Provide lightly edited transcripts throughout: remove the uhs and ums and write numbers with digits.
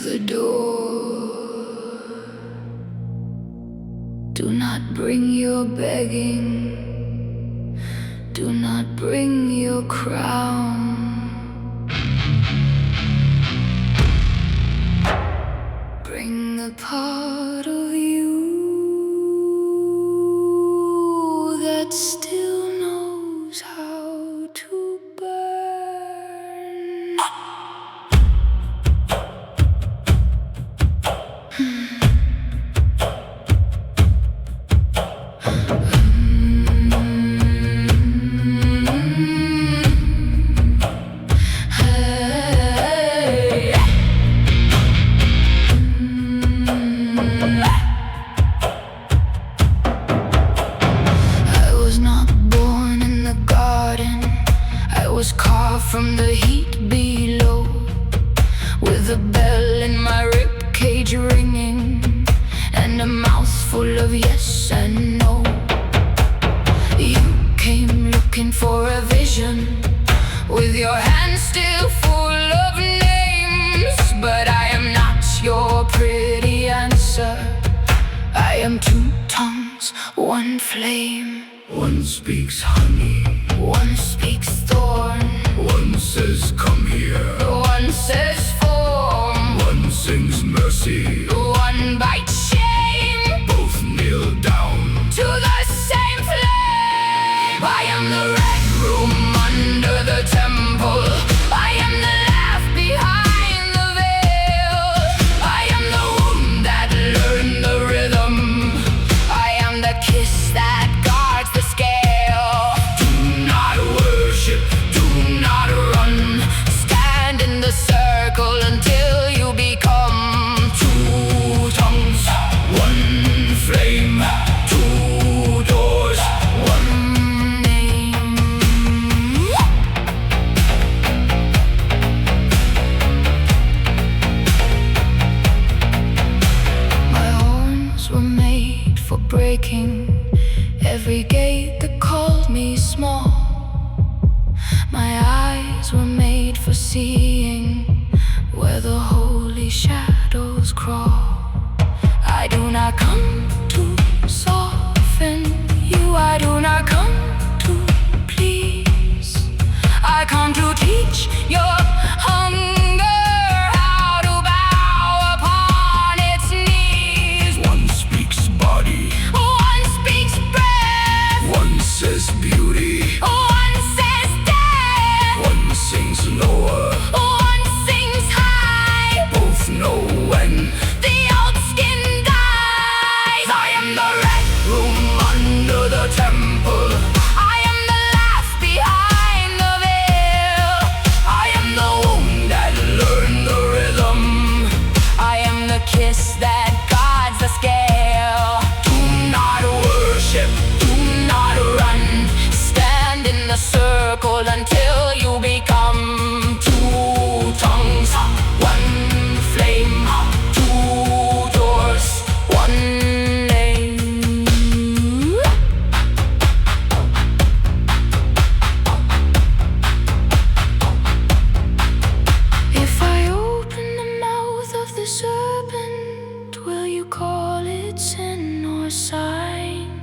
the door. Do not bring your begging, do not bring your crown. Bring the part of you that still knows how to burn. From the heat below, with a bell in my ribcage ringing, and a mouthful of yes and no. You came looking for a vision, with your hands still full of names. But I am not your pretty answer. I am two tongues, one flame. One speaks honey, one speaks thorn. one says come here, One says form, one sings mercy, one bites shame. both kneel down. To the same flame. I am the red room under the temple. I am the laugh behind the veil. I am the womb that learned the rhythm. I am the kiss that guards the scale. Do not worship, do not run. Stand in the circle until you become Two tongues, one flame, two doors, one name. My horns were made for breaking every gate that called me small. My eyes were made for seeing where the holy shadows crawl. I do not come to soften you, I do not come to please. I come to teach your hunger how to bow upon its knees. one speaks body, One speaks breath, one says beauty, one says death, one sings lower, one sings high. both know when. The old skin dies. I am the red room under the temple. I am the laugh behind the veil. I am the womb that learned the rhythm. I am the kiss that guards the scale. Do not worship, Do not run. Stand in the circle until you become two tongues, one flame, two doors, one name. If I open the mouth of the serpent, will you call it sin or sign?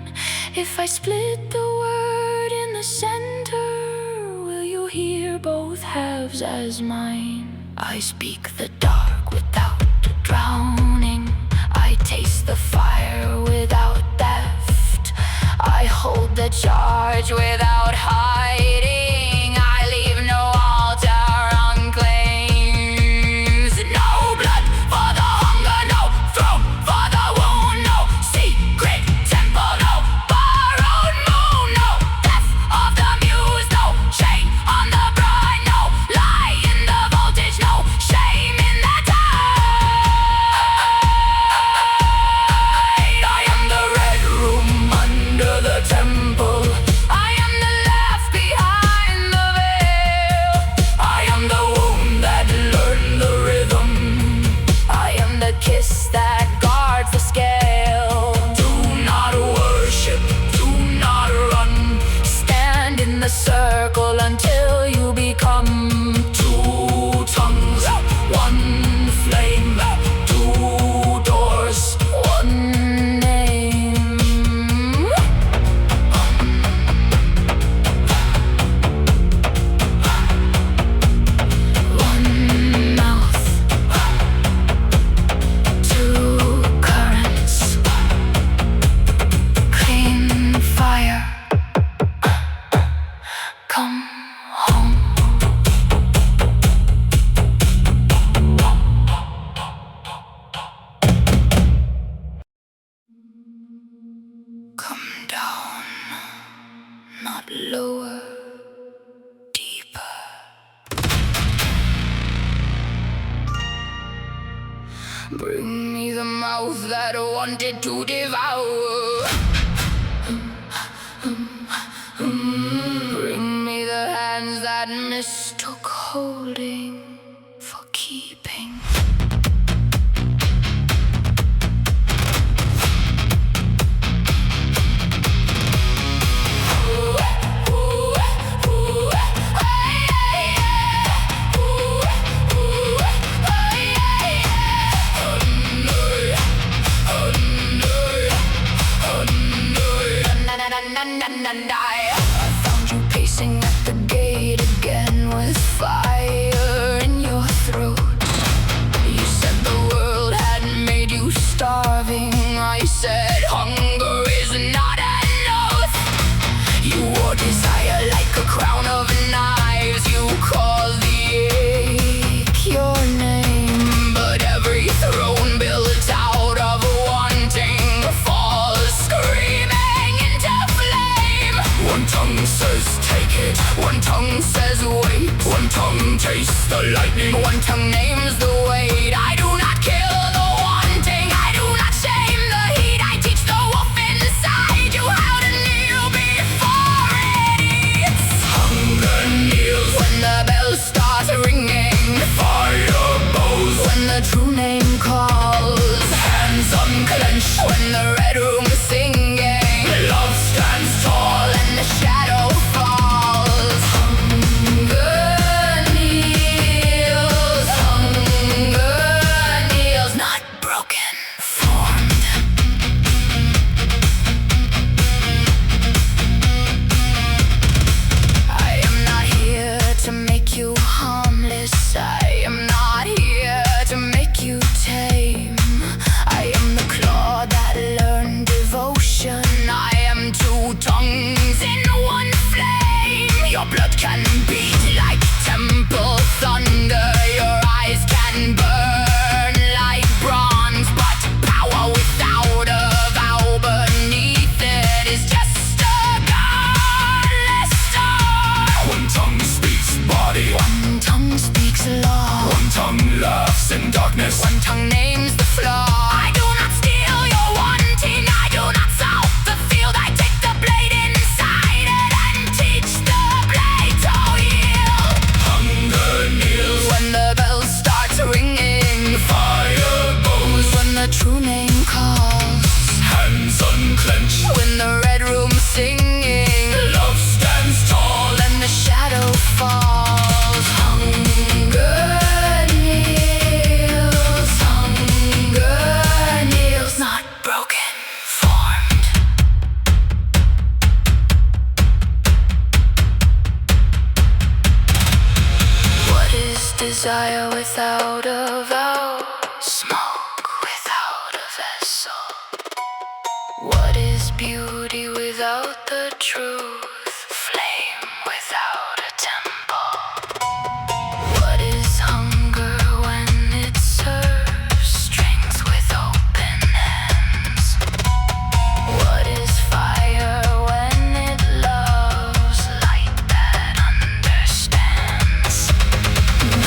If I split the word in the center, will you hear both halves as mine? I speak the dark without drowning. I taste the fire without theft. I hold the charge without hiding. I leave no altar unclaimed. No blood for the hunger, no throat for the wound, no secret temple, no borrowed moon, no death of the muse, no chain on the bride, no lie in the voltage, no shame in the tide. I am the red room under the temple. I am the laugh behind the veil. I am the womb that learned the rhythm. I am the kiss that guards the scale. do not worship, Do not run. Stand in the circle until you become two tongues, one flame, come home. Come down, not lower, deeper. Bring me the mouth that wanted to devour. Bring me the hands that mistook holding for keeping. I found you pacing at the gate again with fire in your throat. You said the world had made you starving. I said hunger is not an oath. You wore desire like a crown of knives. You called the ache your name, but every throne built out of wanting falls screaming into flame. One tongue says take it, one tongue says wait, one tongue tastes the lightning, one tongue names the weight. I do not kill the wanting, I do not shame the heat. I teach the wolf inside you how to kneel before it eats. Hunger kneels when the bell starts ringing. Fire bows when the true name calls. Hands unclenched when the red room is singing. Love stands tall and the shadow falls. Hunger kneels, not broken, formed. I am not here to make you harmless. I am not here to make you tame. I am the claw that learned devotion. I am two tongues in one flame. Your blood can beat like temple thunder. Your eyes can burn like bronze, but power without a vow beneath it is just a godless star. One tongue speaks body, one tongue speaks law, one tongue laughs in darkness, one tongue names the flaw. I do not steal your wanting, I do not salt the field. I take the blade inside it and teach the blade to yield. Hunger kneels when the bell starts ringing. Fire bows when the true name calls. Hands unclenched when the red room's singing. Love stands tall and the shadow falls. Hunger kneels, not broken, formed. What is desire without a vow? Smoke without a vessel. What is beauty without the truth? Flame without a temple. What is hunger when it serves strength with open hands? What is fire when it loves light that understands?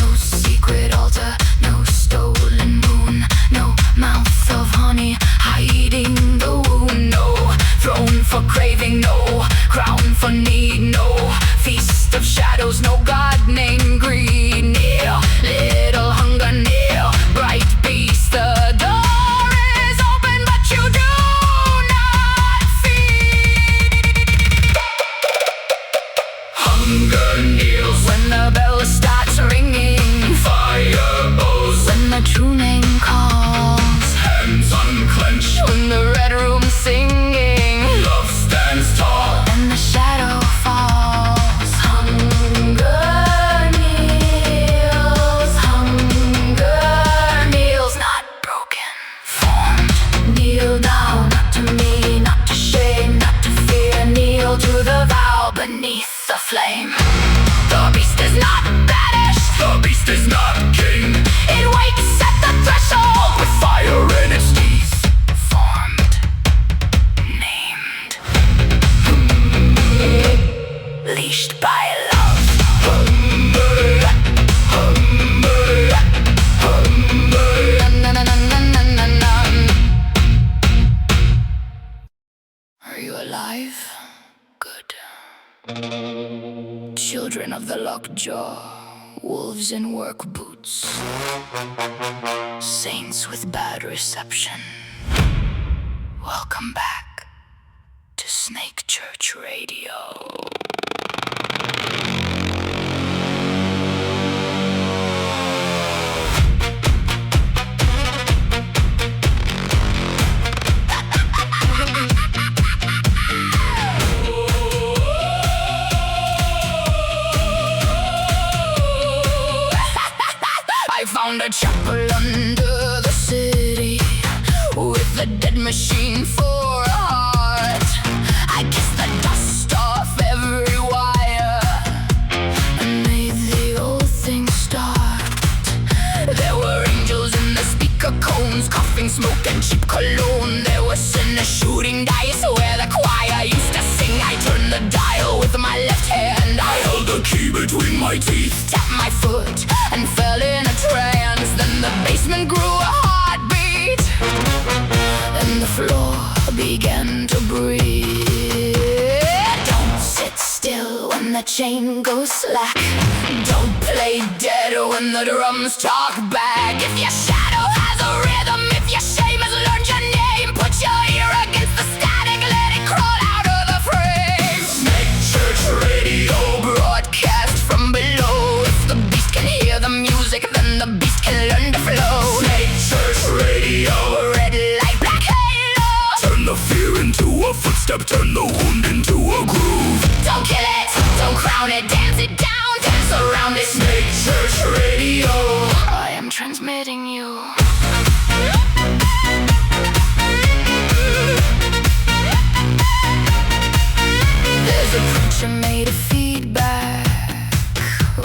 No secret altar, no stolen moon, no mouth of honey hiding the wound. No throne for craving, no crown for need, no feast of shadows, no god named greed. Kneel, little hunger, kneel, bright beast. The door is open, but you do not feed. Hunger kneels when the bell starts ringing. Fire bows when the true name calls. Hands unclenched when the red room's singing. Love stands tall and the shadow falls. Hunger kneels, not broken, formed. Kneel down, not to me, not to shame, not to fear. Kneel to the vow beneath the flame. unleashed by love. Are you alive? Good. Children of the lockjaw, wolves in work boots, saints with bad reception. Welcome back to Snake Church Radio. I found a chapel under the city with a dead machine for a heart. I kissed the dust off every wire and made the old thing start. There were angels in the speaker cones, coughing smoke and cheap cologne. There was sinners shooting dice where the choir used to sing. I turned the dial with my left hand. I held the key between my teeth, tapped my foot and fell in a trance. Then the basement grew a heartbeat, and the floor began to breathe. Don't sit still when the chain goes slack. Don't play dead when the drums talk back. If your shadow has a rhythm, if your shame has learned your name, put your ear against the static, let it crawl out of the frame. Snake Church Radio, broadcast from below. If the beast can hear the music, then the beast can learn to flow. Snake Church Radio, red light, black halo. Turn the fear into a footstep, turn the wound into a groove. Don't kill it, don't crown it, dance it down, dance around it. Snake Church Radio, I am transmitting you. There's a preacher made of feedback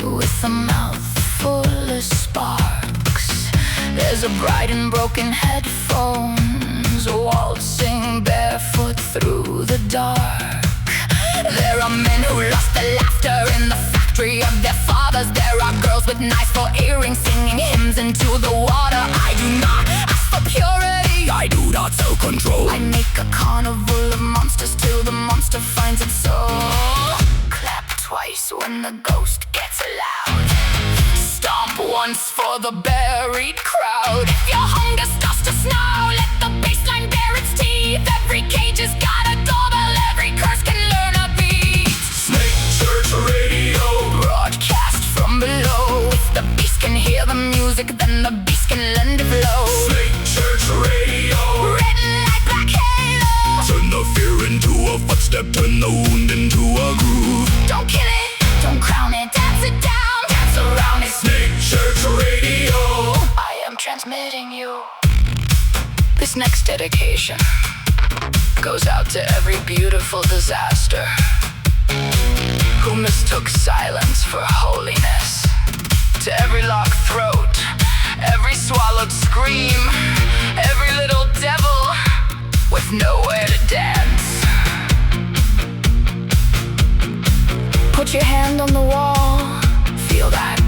with a mouth full of sparks. There's a bride in broken headphones, waltzing barefoot through the dark. There are men who lost the laughter in the factory of their fathers. There are girls with knives for earrings, singing hymns into the water. I do not ask for purity, I do not self-control. I make a carnival of monsters till the monster finds its soul. Clap twice when the ghost gets loud. Stomp once for the buried crowd. If your hunger starts to snarl, let the bassline bare its teeth. Every cage has got a doorbell, every curse can learn a beat. Snake Church Radio, broadcast from below. If the beast can hear the music, then the beast can learn to flow. Snake Church Radio, red light, black halo. Turn the fear into a footstep, turn the wound into a groove. Don't kill it, don't crown it, dance it down, dance around it. Snake Church Radio, I am transmitting you. This next dedication goes out to every beautiful disaster who mistook silence for holiness. To every locked throat, every swallowed scream, every little devil with nowhere to dance. Put your hand on the wall, feel that.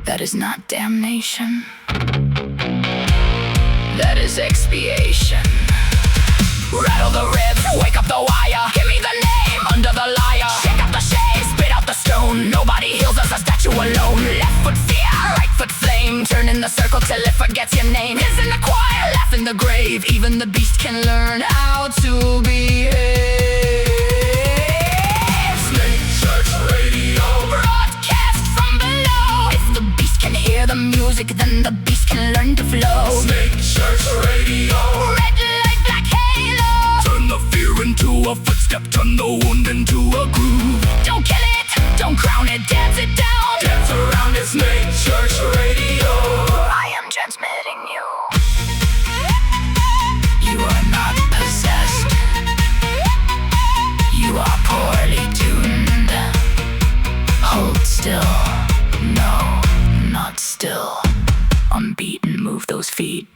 That is not damnation. That is expiation. Rattle the ribs, wake up the wire. Give me the name under the liar. Shake up the shade, spit out the stone. Nobody heals us, a statue alone. Left foot fear, right foot flame. Turn in the circle till it forgets your name. Is in the choir, laugh in the grave. Even the beast can learn how to behave. Snake Church Radio, broadcast from below. If the beast can hear the music, then the beast can learn to flow. Snake Church Radio, red light, black halo. Turn the fear into a footstep, turn the wound into a groove. Don't kill it, don't crown it, dance it down, dance around it. Snake Church Radio, I am transmitting you. You are not possessed. You are poorly tuned. Hold still. No, not still. Unbeaten, move those feet.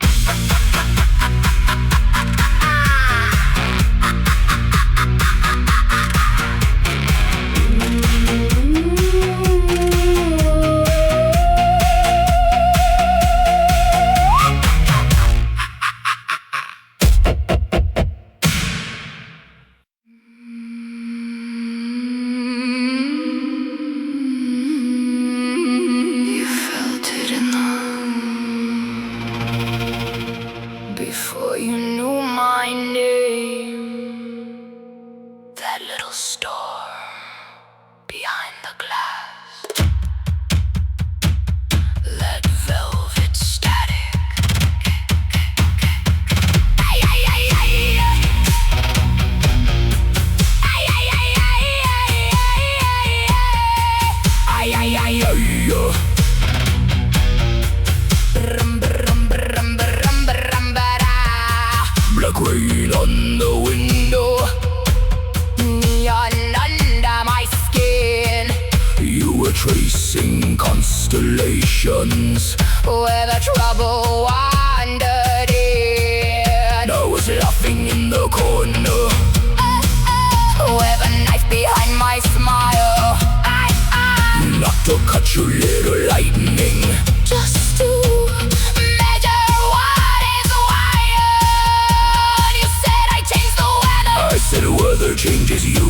tracing constellations where the trouble wandered in. I was laughing in the corner With a knife behind my smile. Not to cut your little lightning, Just to measure what is wired. You said I changed the weather. I said weather changes you.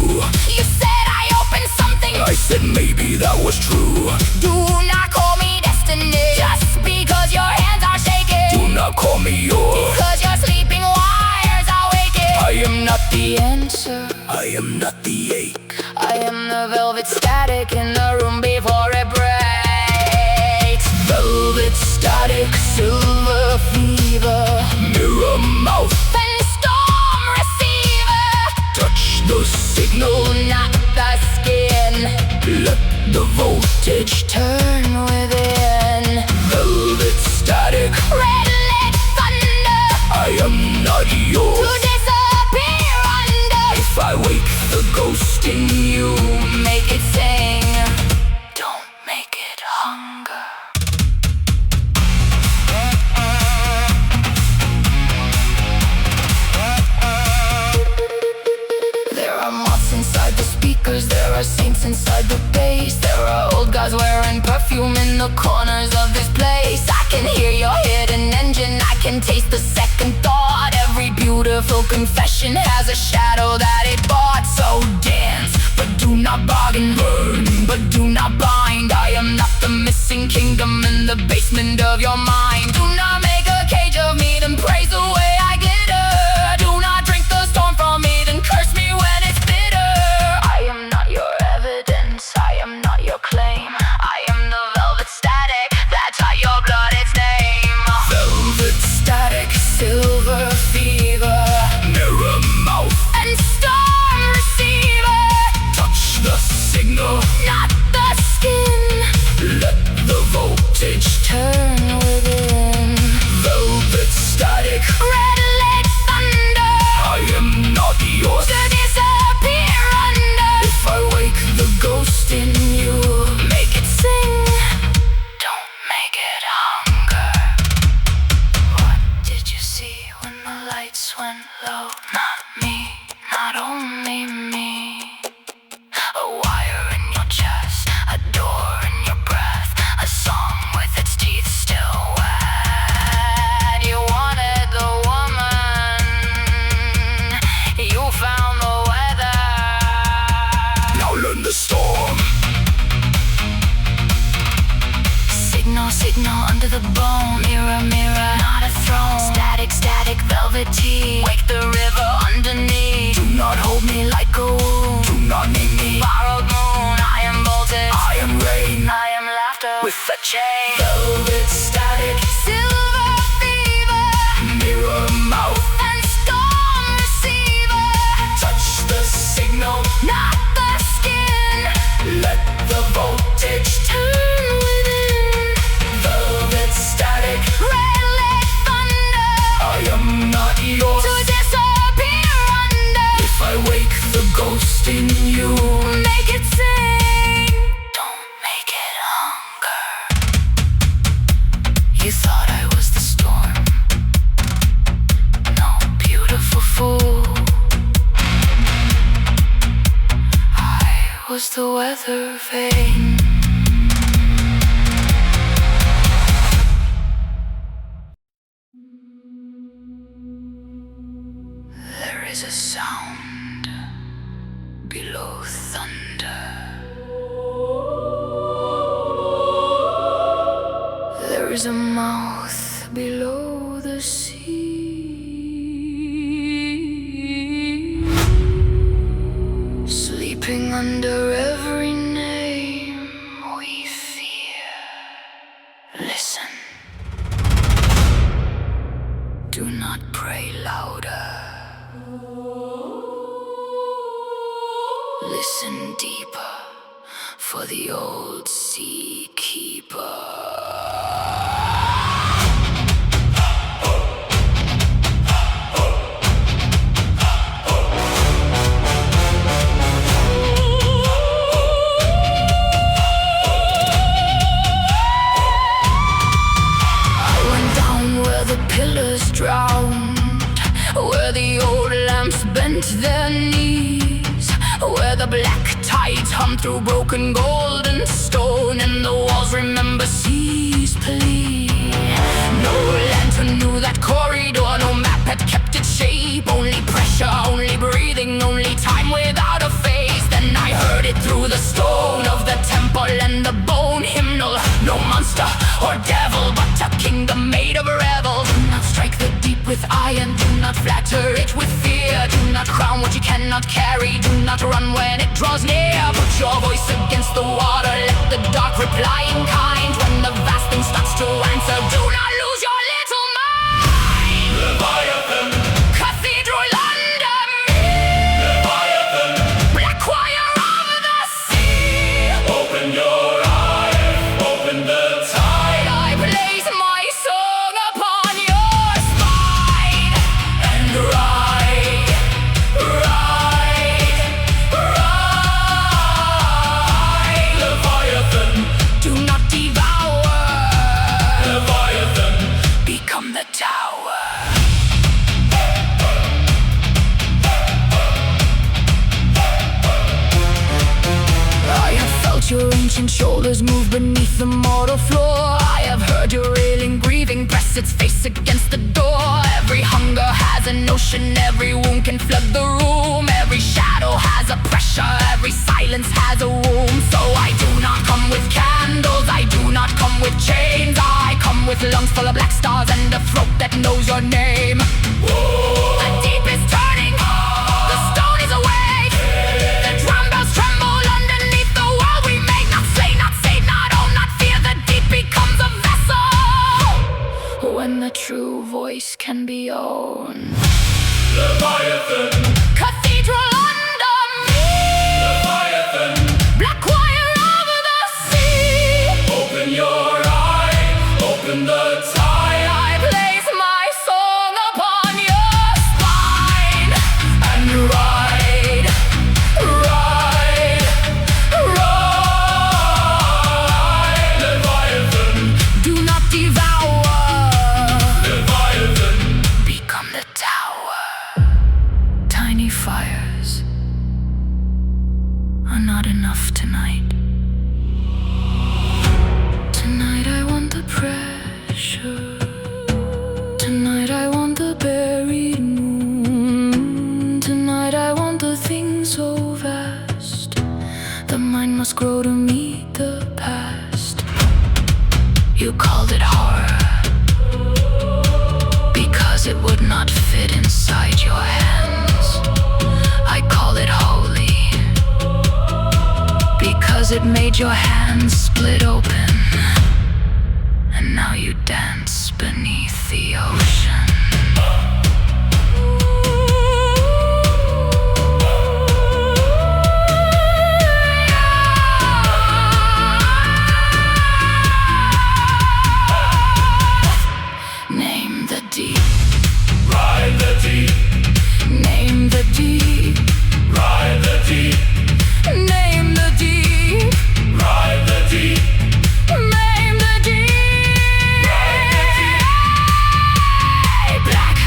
You said I opened something. I said maybe that was true. Do not call me destiny, just because your hands are shaking. Do not call me yours, Cause your sleeping wires are waking. I am not The answer. I am not the ache. I am the velvet static in the room before it breaks. Velvet static, Silver fever, mirror mouth, and storm receiver. touch the signal, Not the skin. let the voltage Turn within. velvet static, Red lit thunder. I am not To yours. disappear under. If I wake the ghost in you, Make it sing. Don't make it hunger. There are moths inside the speakers. There are saints inside the bass. There are old guys wearing perfume in the corners of this place. I can hear your hidden engine. I can taste the second thought. Every beautiful confession has a shadow that it bought. So dance, but do not bargain. burn, But do not bind. I am not the missing kingdom in the basement of your mind. Do not make a cage of me, then praise the way I glitter. Do not drink the storm from me, then curse me when it's bitter. I am not your evidence, I am not your claim. I am the velvet static, that's how your blood its name. velvet Static, silver fever, mirror mouth, and storm receiver. touch the signal, Not the skin. let the voltage Turn within. velvet static, Red lit thunder. I am not yours. To disappear under. If I wake the ghost in you, Make it sing. Don't make it hunger. What did you see when the lights went low? Not me, not only me. A wire in your chest, a door in your breath, a song with its teeth still wet. You wanted the woman, you found the weather. now learn the storm. Signal, signal under the bone. Mirror, mirror, not a throne. Static, static, velvety. Wake the river underneath. Do not hold me Like a wound. do not name me. Borrowed moon, I am bolted. I am rain, I am laughter with a chain. velvet static, Silver fever, mirror mouth, and storm receiver. touch the signal, Not the skin. let the voltage Turn within. velvet static, Red lit thunder. I am not yours. To disappear under. If I wake the ghost in you, Make it sing. Don't make it hunger. You thought I was the storm. No, beautiful fool. I was the weather vane. There is a sound below thunder. There is a mouth below the sea, sleeping under every name we fear. Listen. Do not pray louder. Listen deeper for the old sea keeper. black tides hum through broken golden stone, and the walls remember sea's plea. No lantern knew that corridor, no map had kept its shape. Only pressure, only breathing, only time without a face. Then I heard it through the stone of the temple and the bone hymnal. No monster or devil, but a kingdom made of rebels. Do not strike the deep with iron, do not flatter it with fear. Do not crown what you cannot carry, do not run when it draws near. Put your voice against the water, let the dark reply in kind. When the vast thing starts to answer, do not lose your little mind. Leviathan, Cathedral under me, Leviathan, black choir of the sea. open your eyes, open the tide, I place my song upon your spine, and ride, ride, ride. Leviathan, do not devour, Leviathan, become the tower. I have felt your ancient shoulders move beneath the mortal floor. I have heard your ailing breathing press its face against the door. Every hunger has an ocean, every wound can flood the room. Every shadow has a pressure, every silence has a womb. So I do not come with candles, I do not come with chains. I come with lungs full of black stars and a throat that knows your name. The deep is turning, the stone is awake. The drum bells tremble underneath the world we make. Not slay, not say, not own, not fear. The deep becomes a vessel when the true voice can be owned. Leviathan, Cathedral under me, Leviathan, black choir of the sea. open your eyes, open the tide, I place my song upon your spine, and ride, ride, ride. Leviathan, do not devour, Leviathan, become the tower. Tiny fires are not enough tonight. Tonight I want the pressure. Tonight I want the buried moon. Tonight I want the thing so vast. The mind must grow to meet the past. You called it horror because it would not fit inside your hands. I call it holy because it made your hands split open, and now you dance beneath the ocean. Name the deep, ride the deep, name the deep, ride the deep, name the deep, ride the deep, name the deep. Black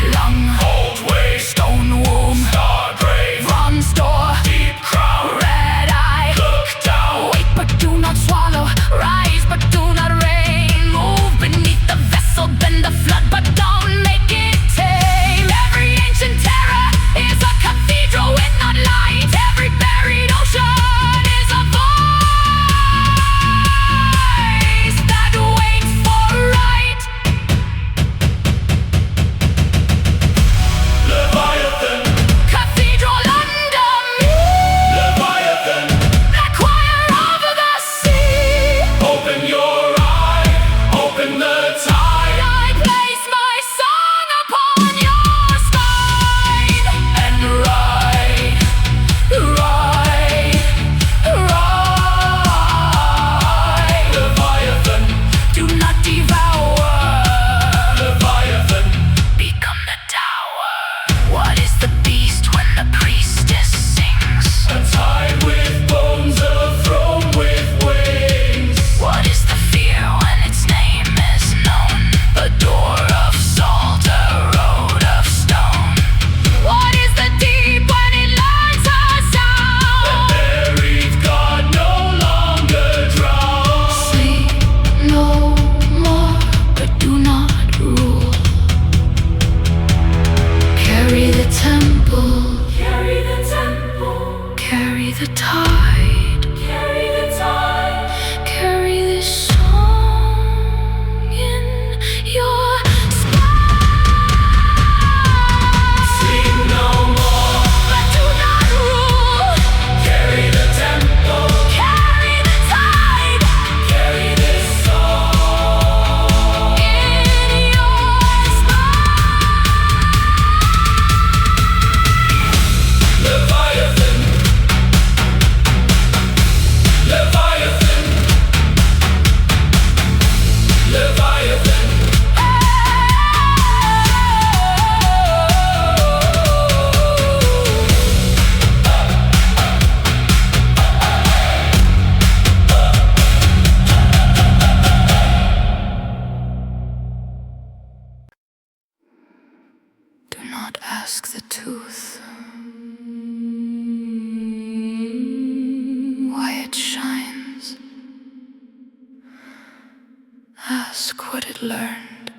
ask what it learned.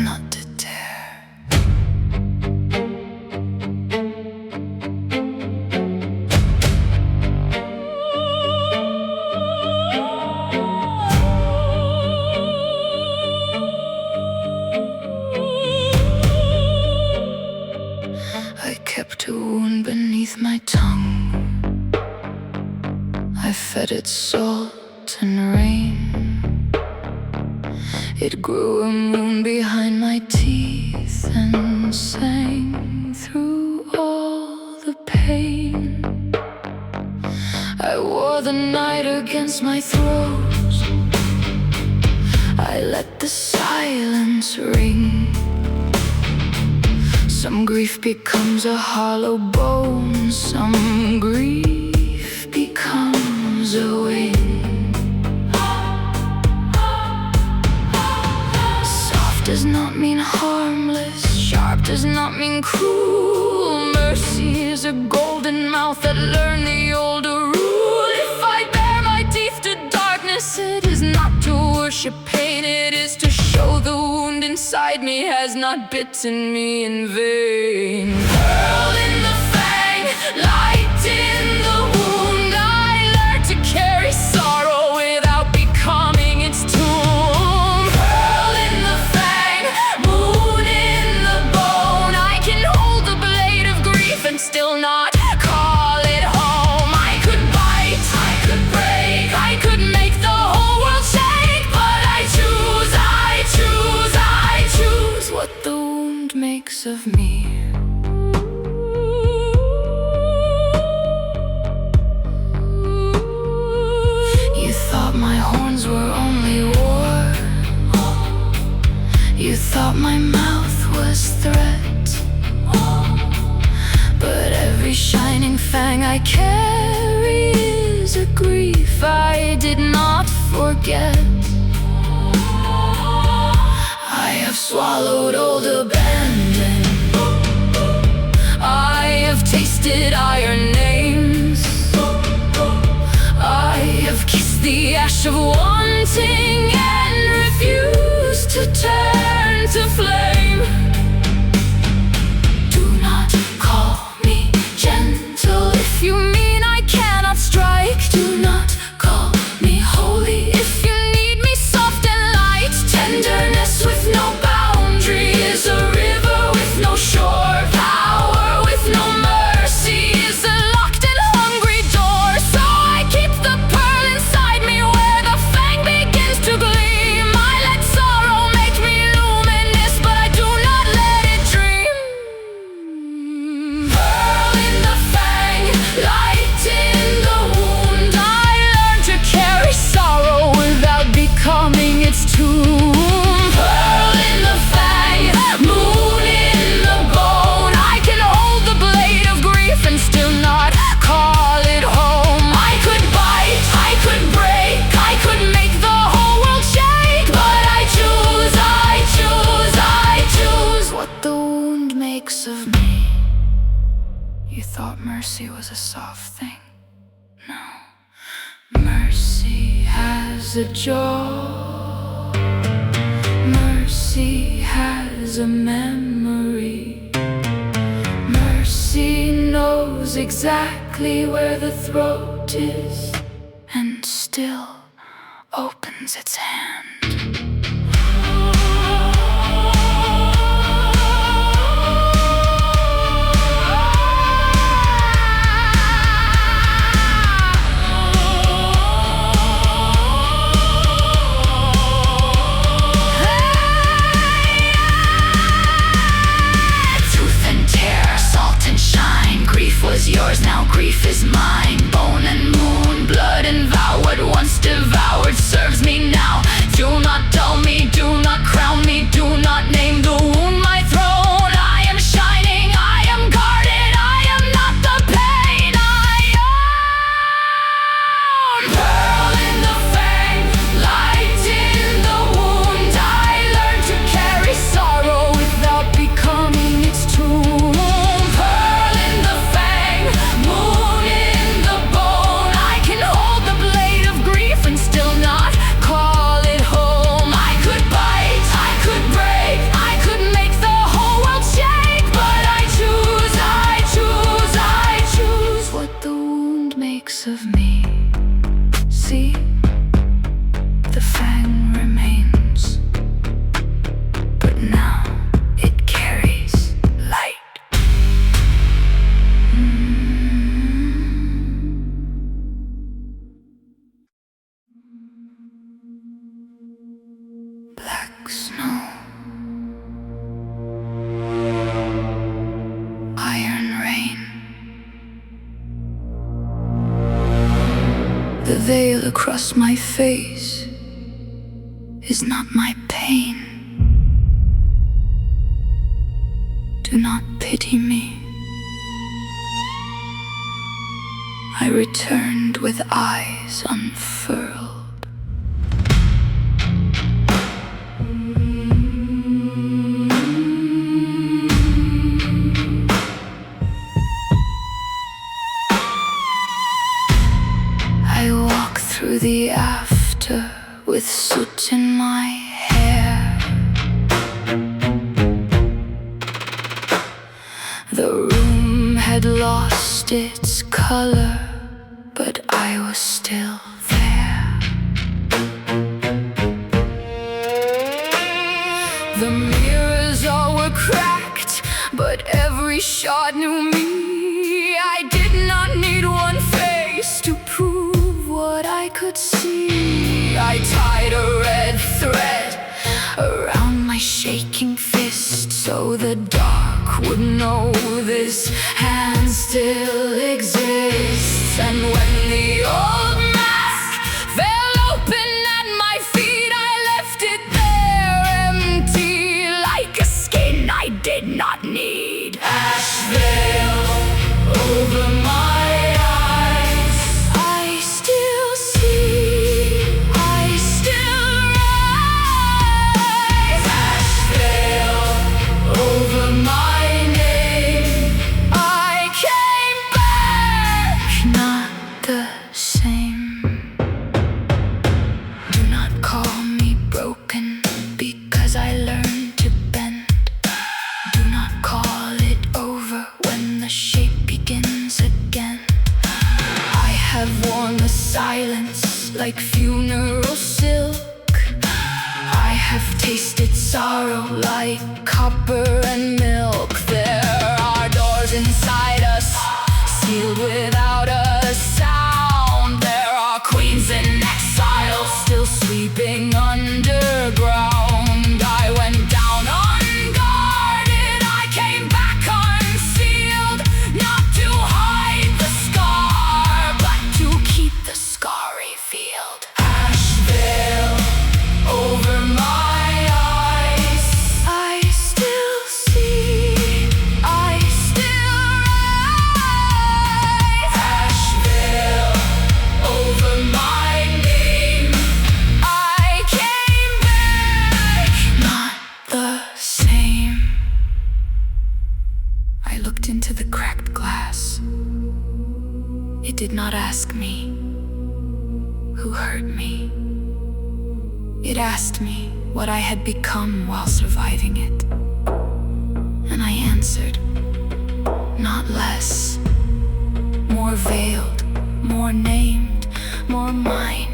Not to dare. I kept a wound beneath my tongue. I fed it salt and rain. It grew a moon behind my teeth and sang through all the pain. I wore the night against my throat. I let the silence ring. Some grief becomes a hollow bone. Some grief becomes a wing. Soft does not mean harmless. Sharp does not mean cruel. Mercy is a golden mouth that learned the older rule. If I bare my teeth to darkness, it is not to worship pain. It is to show the wound inside me has not bitten me in vain. Pearl in the fang, light in the wound. I learned to carry sorrow without becoming its tomb. Pearl in the fang, moon in the bone. I can hold the blade of grief and still not call it home. I could bite, I could break, I could make the whole world shake, but I choose what the wound makes of me. You thought my horns were only war. You thought my mouth was threat. But every shining fang I carry is a grief I did not forget. I have swallowed old abandon. I have tasted iron names. I have kissed the ash of wanting and refused to turn to flame. Do not call me gentle if you mean I cannot strike. Do not call me holy if you need me soft and light. Tenderness with no boundary is a river with no shore. Power with no mercy is a locked and hungry door. So I keep the pearl inside me where the fang begins to gleam. I let sorrow make me luminous, but I do not let it dream. Pearl in the fang, light in the wound. I learned to carry sorrow without becoming its tomb. Of me. You thought mercy was a soft thing. No, mercy has a jaw. Mercy has a memory. Mercy knows exactly where the throat is and still opens its hand. Yours, now grief is mine. Bone and moon, blood and vow. What once devoured serves me now. Do not dull me, do not crown me, do not name the wound my throne. I am shining, I am guarded, I am not the pain. I am pearl in the fang, light in the wound. I learned to carry sorrow without becoming its tomb. Pearl in the fang, moon in the bone. veil across my face is not my pain. Do not pity me. I returned with eyes unfurled. I walk through the after with soot in my hair. The room had lost its color, but I was still there. The mirrors all were cracked, but every shot knew me. I did not need one face to prove what I could see. I tied a red thread around my shaking fist, so the dark would know this hand still exists. And when the old mask fell open at my feet, I left it there empty, like a skin I did not need. Ash veil over my eyes, I still see, I still rise. Ash veil over my name, I came back, not the same. Do not call me broken, because I learned to bend. Do not call it over when the shape begins again. I have worn the silence like funeral silk. I have tasted sorrow like copper and milk. There are doors inside us, sealed without a sound. There are queens in exile, still sleeping underground. I went down unguarded, I came back unsealed, not to hide the scar, but to keep the scar revealed. Ash veil over my eyes, I still see, I still rise. Ash veil over my name, I came back, not the same. I looked into the cracked glass. It did not ask me who hurt me. It asked me what I had become while surviving it. And I answered, not less, more veiled, more named, more mine.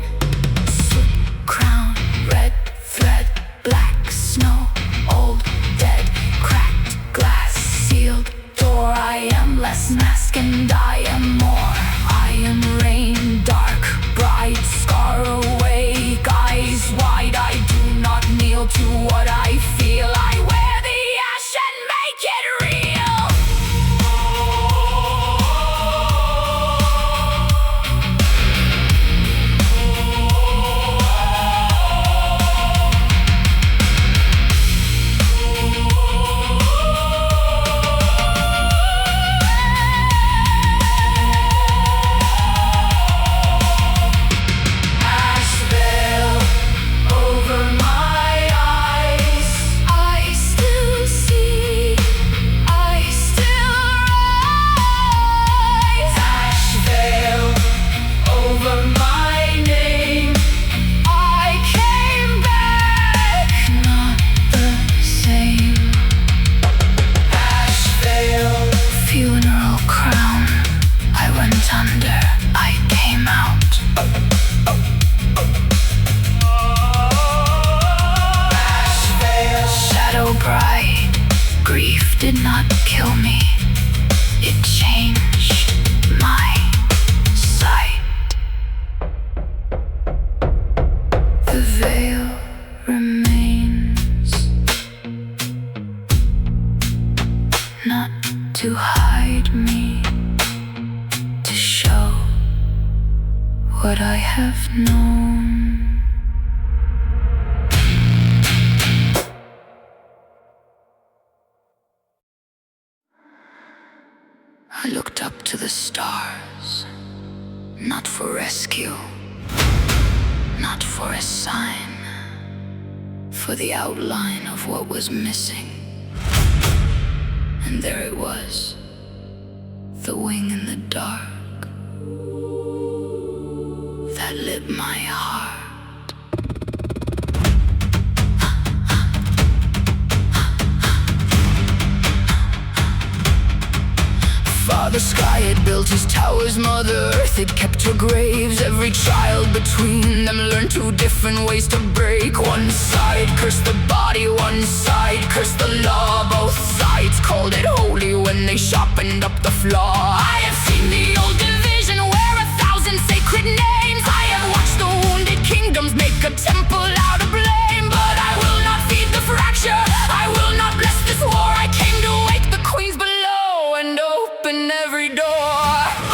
Soot crown, red thread, black snow, old, dead, cracked glass, sealed door. I am less mask and I am more. I am rain, dark, bright, scar awake, eyes wide. I do not kneel to what I feel. I wear the ash and make it real. what I have known. I looked up to the stars, not for rescue, not for a sign, for the outline of what was missing. And there it was, the wing in the dark that lit my heart. Father Sky had built his towers, Mother Earth had kept her graves. Every child between them learned two different ways to break. One side cursed the body, one side cursed the law. Both sides called it holy when they sharpened up the flaw. I have seen the old division wear 1,000 sacred names. I have watched the wounded kingdoms make a temple out of blame. But I will not feed the fracture, I will not bless this war. I came to wake the queens below and open every door.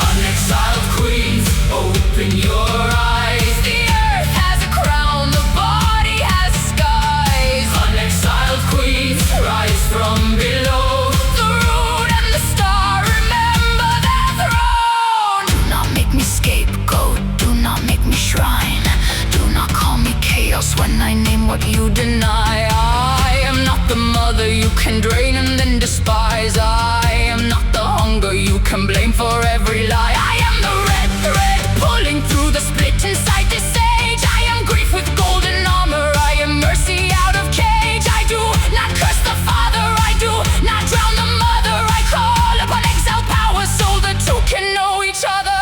Unexiled queens, open your eyes. The earth has a crown, the body has skies. Unexiled queens, rise from below. The root and the star, remember their throne. Do not make me scapegoat, do not make me shrine. Do not call me chaos when I name what you deny. I am not the mother you can drain and then despise. I am not the hunger you can blame for every lie. I am the red thread pulling through the split inside this age. I am grief with golden armor, I am mercy out of cage. I do not curse the father, I do not drown the mother. I call upon exile power so the two can know each other.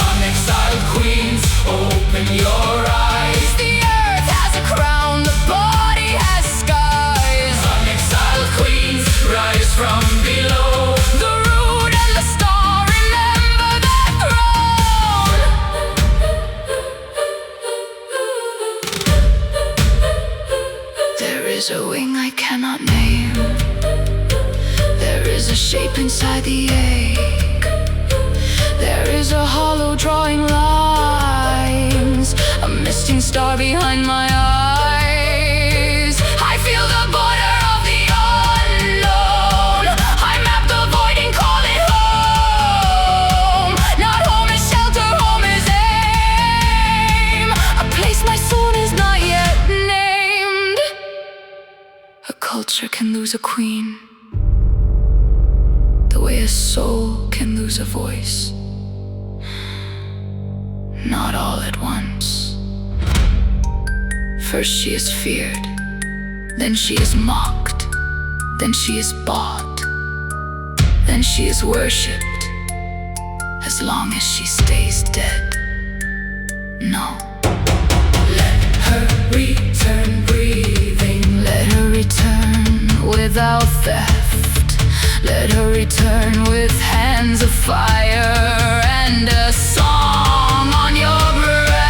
Unexiled queens, open your eyes. The earth has a crown, the body has skies. Unexiled queens, rise from below. The root and the star, remember their throne. There is a wing I cannot name. There is a shape inside the egg. There is a hollow drawing lines, a misting star behind my eyes. I feel the border of the unknown. I map the void and call it home. Not home is shelter, home is aim. A place my soul is not yet named. A culture can lose a queen, the way a soul can lose a voice. Not all at once. First she is feared, then she is mocked, then she is bought, then she is worshipped, as long as she stays dead. No. Let her return breathing. Let her return without theft. Let her return with hands of fire and a song on your breath.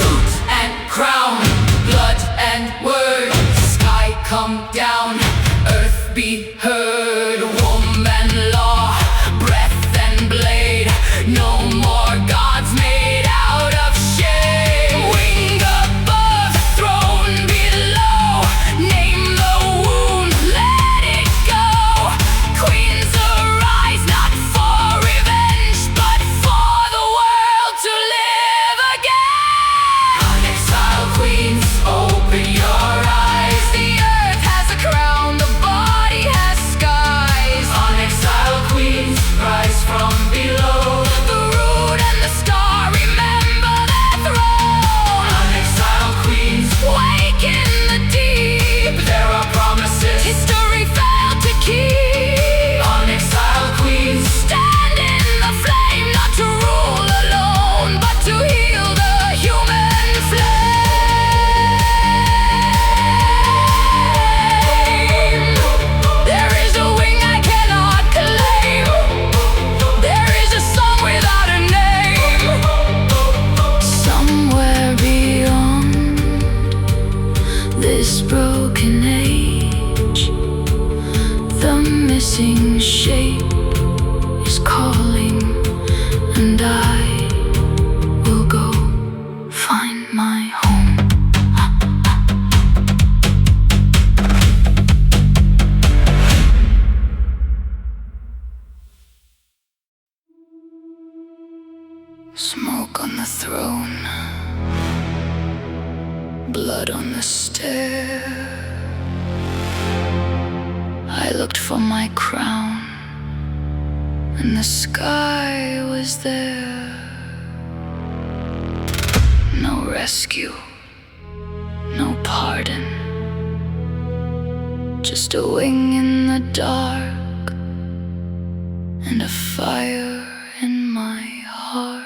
Root and crown, blood and word. Sky come down, earth be heard. Womb and law, breath and blade. No more gods made out of shame. Wing above, throne below. Name the wound, let it go. Queens arise, not Smoke on the throne, blood on the stair. I looked for my crown, and the sky was there. No rescue, no pardon, just a wing in the dark, and a fire in my heart.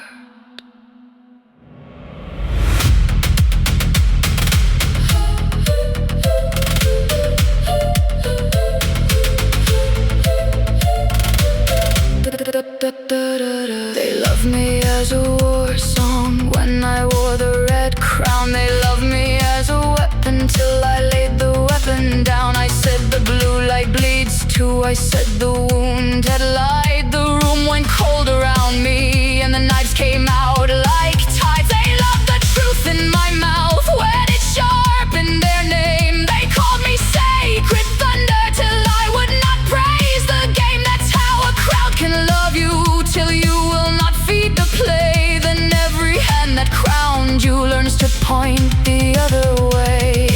They love me as a war song when I wore the red crown. They love me as a weapon till I laid the weapon down. I said the blue light bleeds too. I said the wound had lied. The room went cold around me and the knives came out like tides. They love the truth in my mouth when it sharpened their name. They called me sacred thunder till I would not praise the game. That's how a crowd can love you till you will not feed the play. Then every hand that crowned you learns to point the other way.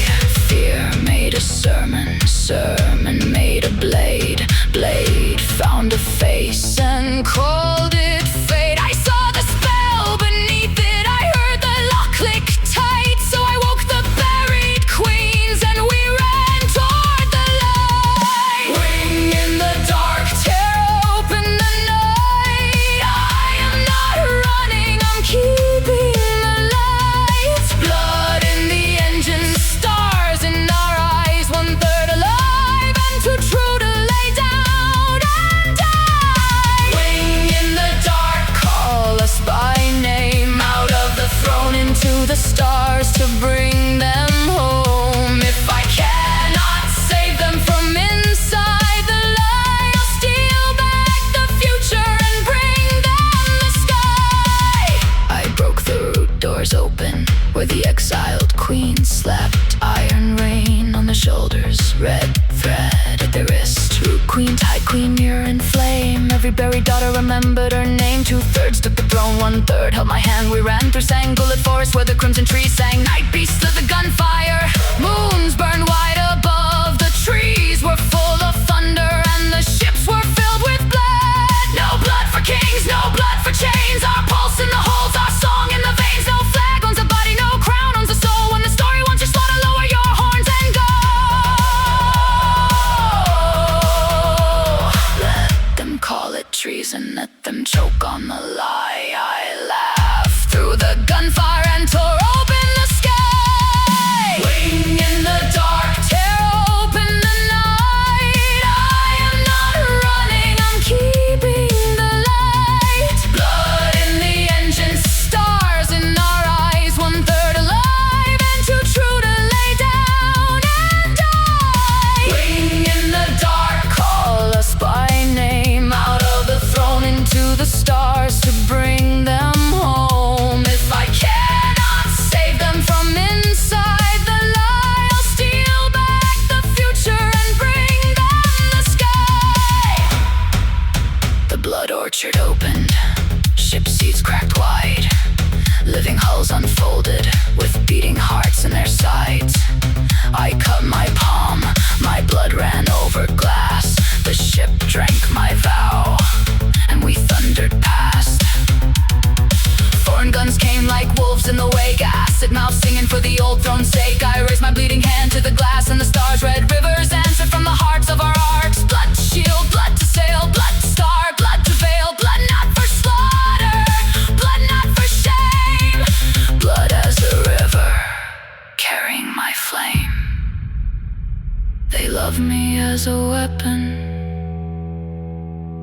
Fear made a sermon, sermon made a blade. Blade found a face and called it fate. I saw the spell beneath it, I heard the lock click tight. So I woke the buried queens and we ran toward the light. Wing in the dark, tear open the night. I am not running, I'm keeping the lights. Blood in the engine, stars in our eyes. 1/3 alive and too true to lay down and die. Wing in the dark, call us by name. Out of the throne into the stars to bring them home. If I cannot save them from inside the lie, I'll steal back the future and bring them the sky. I broke the root doors open where the exiled queens slept. Iron rain on the shoulders, red thread at the wrist. Root queen, tied queen, mirror in flame. Every buried daughter remembered her name. 2/3 took the throne, 1/3 held my hand. We ran through Sangullet Forest where the crimson trees sang. Night beasts lit the gunfire, moons burned wide above. The trees were full of thunder and the ships were filled with blood. No blood for kings, no blood for chains. Our pulse in the holes, our song in the veins. No flag owns a body, no crown owns a soul. When the story wants your slaughter, lower your horns and go. Let them call it treason, let them choke on the lie. I laughed through the gunfire and tore open the sky. Wing in the dark, tear open the night. I am not running, I'm keeping the light. Blood in the engine, stars in our eyes. 1/3 alive and too true to lay down and die. Wing in the dark, call us by name. Out of the throne into the stars to bring them home. If I cannot save them from inside the lie, I'll steal back the future and bring them the sky. The blood orchard opened, ship seats cracked wide. Living hulls unfolded with beating hearts in their sides. I cut my palm, my blood ran over glass. The ship drank my vow, and we thundered past. Foreign guns came like wolves in the wake. Acid mouth singing for the old throne's sake. I raised my bleeding hand to the glass and the stars. Red rivers answered from the hearts of our arcs. Blood to shield, blood to sail, blood to star, blood to veil. Blood not for slaughter, blood not for shame. Blood as a river, carrying my flame. They love me as a weapon,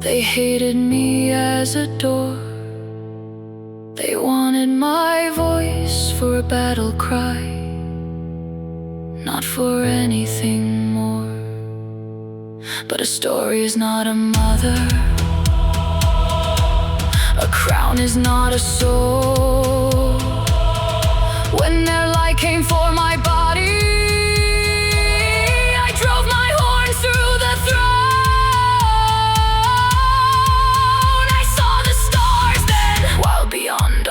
they hated me as a door. They wanted my voice for a battle cry, not for anything more. But a story is not a mother, a crown is not a soul. When their lie came for my body, I drove my horns through the throne. I saw the stars then, while beyond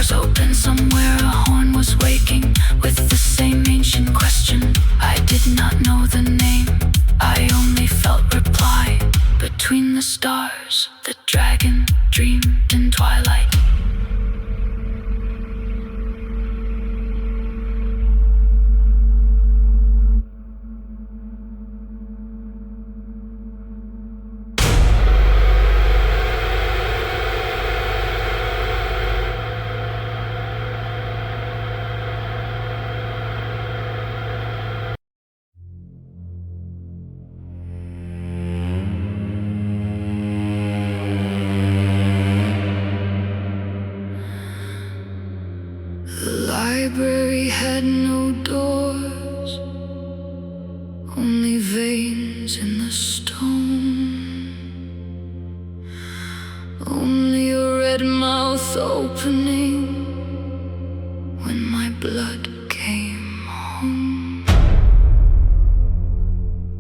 stars open. Somewhere a horn was waking with the same ancient question. I did not know the name, I only felt reply. Between the stars, the dragon dreamed in twilight. The library had no doors, only veins in the stone, only a red mouth opening when my blood came home.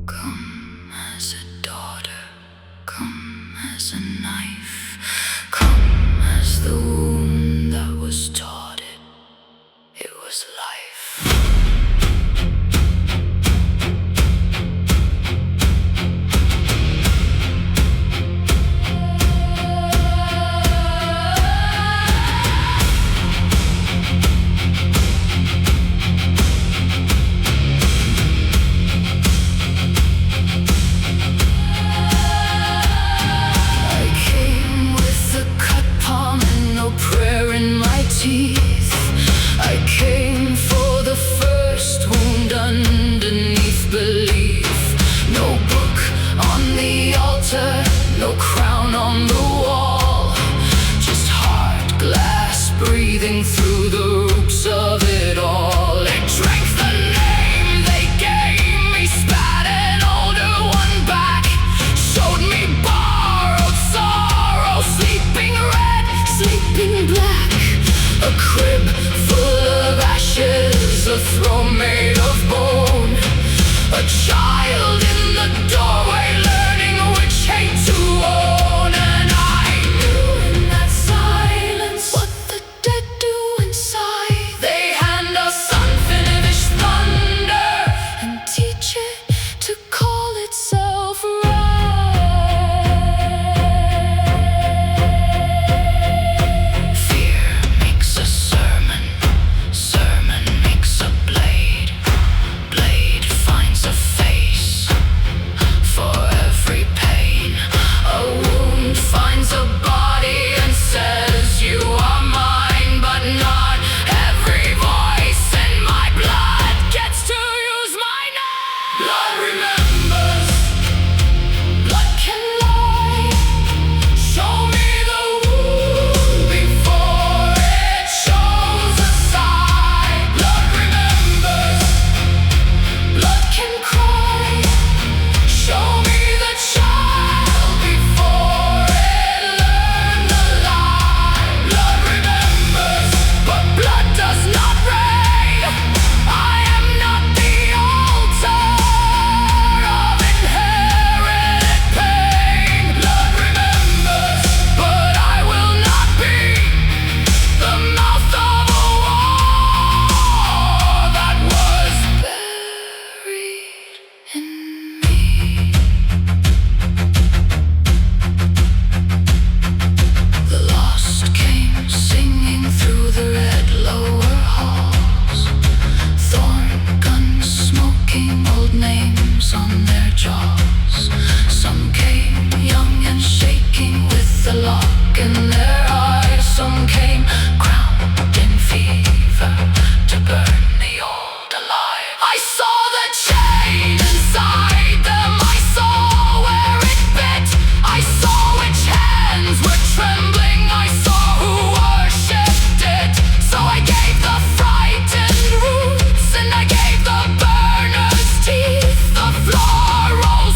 Come as a daughter, come as a knife, come as the wound that was taught it. It was life. I came with a cut palm and no prayer in my teeth. I came for the first wound underneath belief. No book on the altar, no crown on the wall, just hard glass breathing through the roots of it all. It drank the name they gave me, spat an older one back, showed me borrowed sorrow, sleeping red, sleeping black, a crib full of ashes, a throne made of bone, a child in the doorway learning which hate to own. And I knew in that silence what the dead do inside. They hand us unfinished thunder and teach it to call itself right. Fear makes a sermon, sermon makes a blade, blade finds a face for every pain. A wound finds a body and says you are mine, but not every voice in my blood gets to use my name. Blood remembers, blood can lie. Show me the wound before it shows a sigh. Blood remembers, blood can cry. Show me the child before it learned the lie. Blood remembers, but blood does not reign. I am not the altar of inherited pain. Blood remembers, but I will not be the mouth of a war that was buried in me. The lost came singing through the red lower halls, thorn guns smoking, old names on their jaws. Some came young and shaking with the lock in their eyes. Some came crowned in fever to burn the old alive. I saw the chain inside them, I saw where it bit, I saw which hands were trembling, I saw who worshipped it. So I gave the frightened roots and I gave the burner's teeth. The floor rolls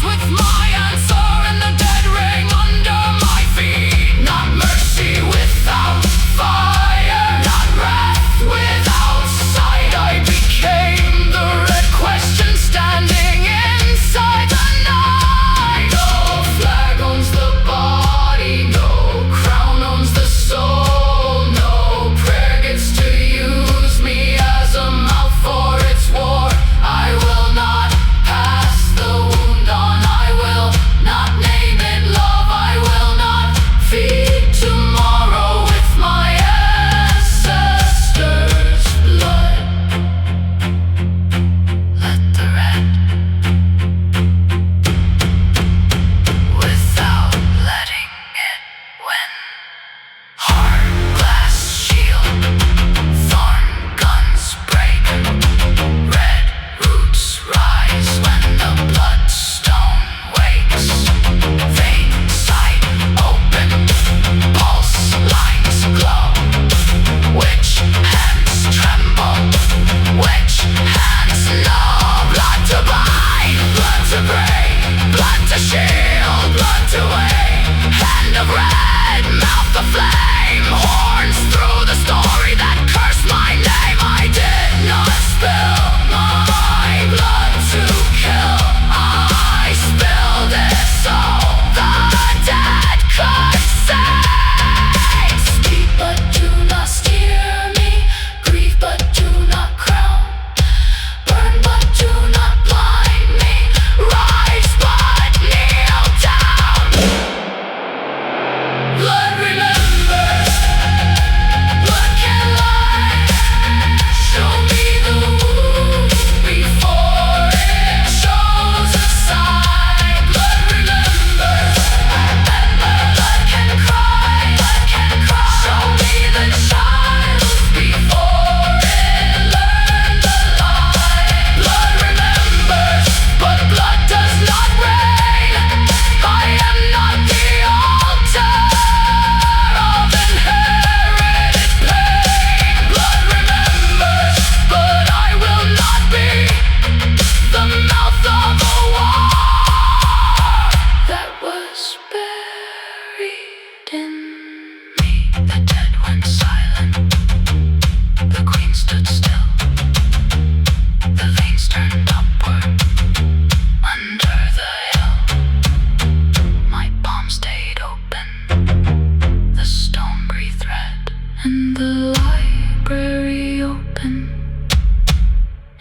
library open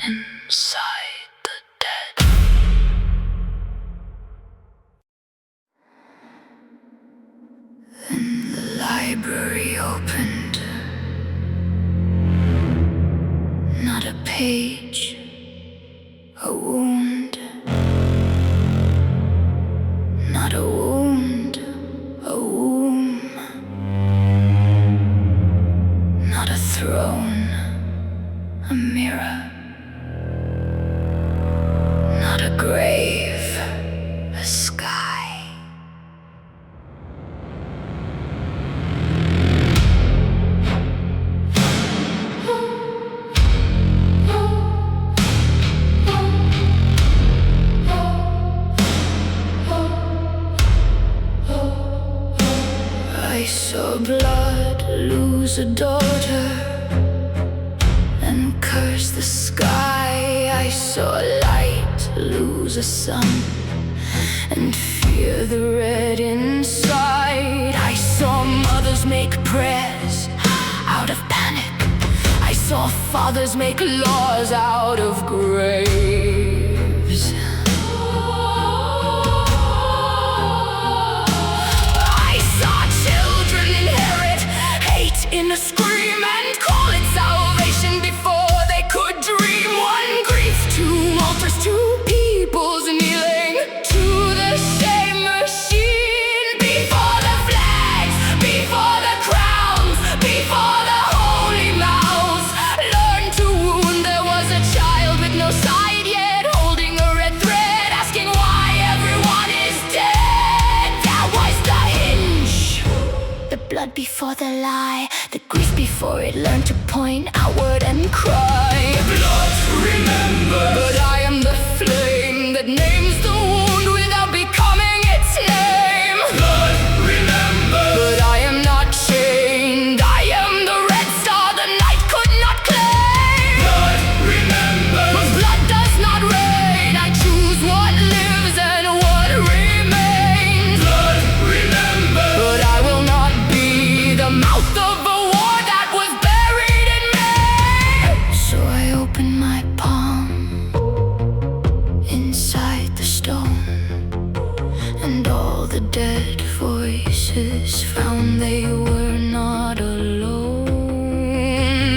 inside the dead. Then the library opened. Not a page, a wound. Not a wound, a womb. Not a throne, a mirror. Not a grave, a sky. I saw blood lose a daughter and curse the sky. I saw light lose a son and fear the red inside. I saw mothers make prayers out of panic. I saw fathers make laws out of graves. In a scream and call it salvation before they could dream. One grief, two altars, two peoples kneeling to the same machine. Before the flags, before the crowns, before the holy mouths learned to wound. There was a child with no side yet, holding a red thread, asking why everyone is dead. That was the hinge. The blood before the lie, the grease before it learned to point outward and cry. The blood remembers, but I am the flame that names the wound without becoming its name. Blood remembers, but I am not chained. I am the red star the night could not claim. Blood remembers, but blood does not reign. I choose what lives and what remains. Blood remembers, but I will not be the mouth of a war that was buried in me. So I open my palm inside the stone, and all the dead voices found they were not alone.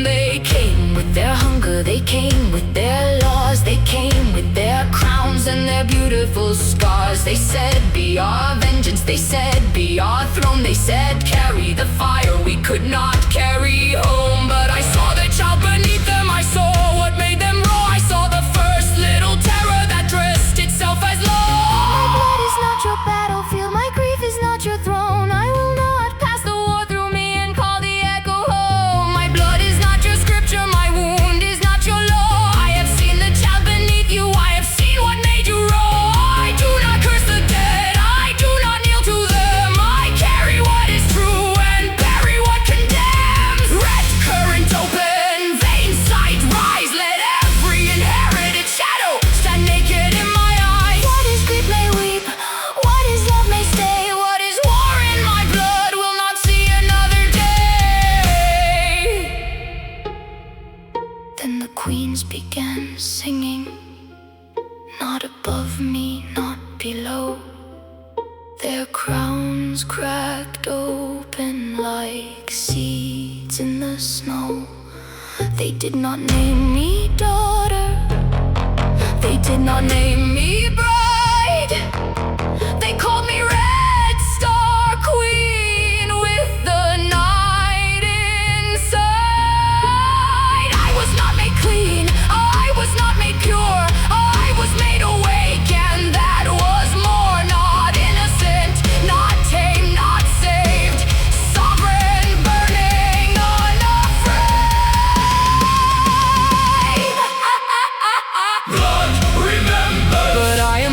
They came with their hunger, they came with their laws, they came with their crowns and their beautiful scars. They said, be our vengeance, they said, be our throne. They said, carry the fire we could not carry home. But I saw the child beneath them, I saw what made them roar. I saw the first little terror that dressed itself as law. My blood is not your battlefield, my grief is not your throne. I will not pass the war through me and call the echo home. My blood is not your scripture, my wound is not your law. I have seen the child beneath you, I have seen what made you roar. I do not curse the dead, I do not kneel to them. I carry what is true and bury what condemns. Red current open, veins sight rise. Let every inherited shadow stand naked in my eyes. What is grief may weep, what is love may stay. What is war in my blood will not see another day. Then the queens began singing, not above me, not below. Their crowns cracked open like seeds in the snow. They did not name me daughter, they did not name me bride. They called me Red Star Queen with the night inside. I was not made clean, I was not made pure, I was made awake, and that was more. Not innocent, not tamed, not saved, sovereign, burning, unafraid. blood remembers, But I am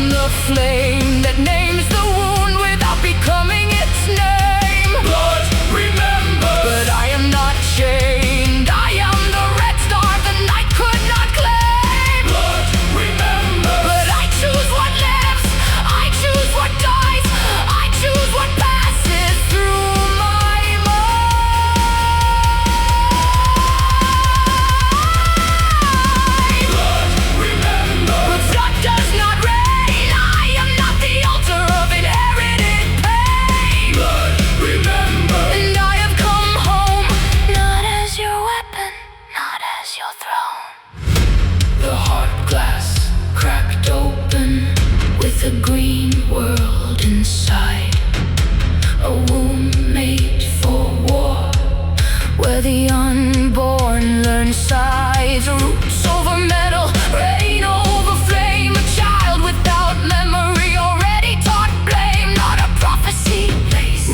where the unborn learn size. Roots over metal, rain over flame. A child without memory, already taught blame. Not a prophecy,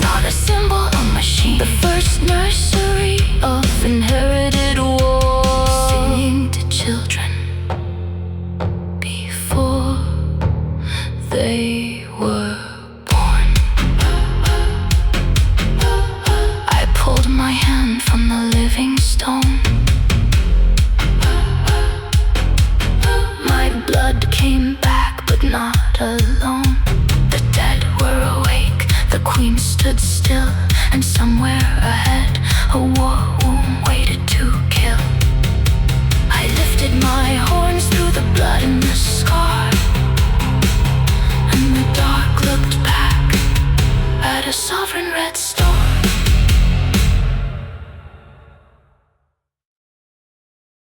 not a symbol, a machine. The first nursery of inherited war, singing to children before they were born. I pulled my hand from the living stone. My blood came back, but not alone. The dead were awake, the queen stood still, and somewhere ahead a war womb waited to kill. I lifted my horns through the blood and the scar, and the dark looked back at a sovereign red star.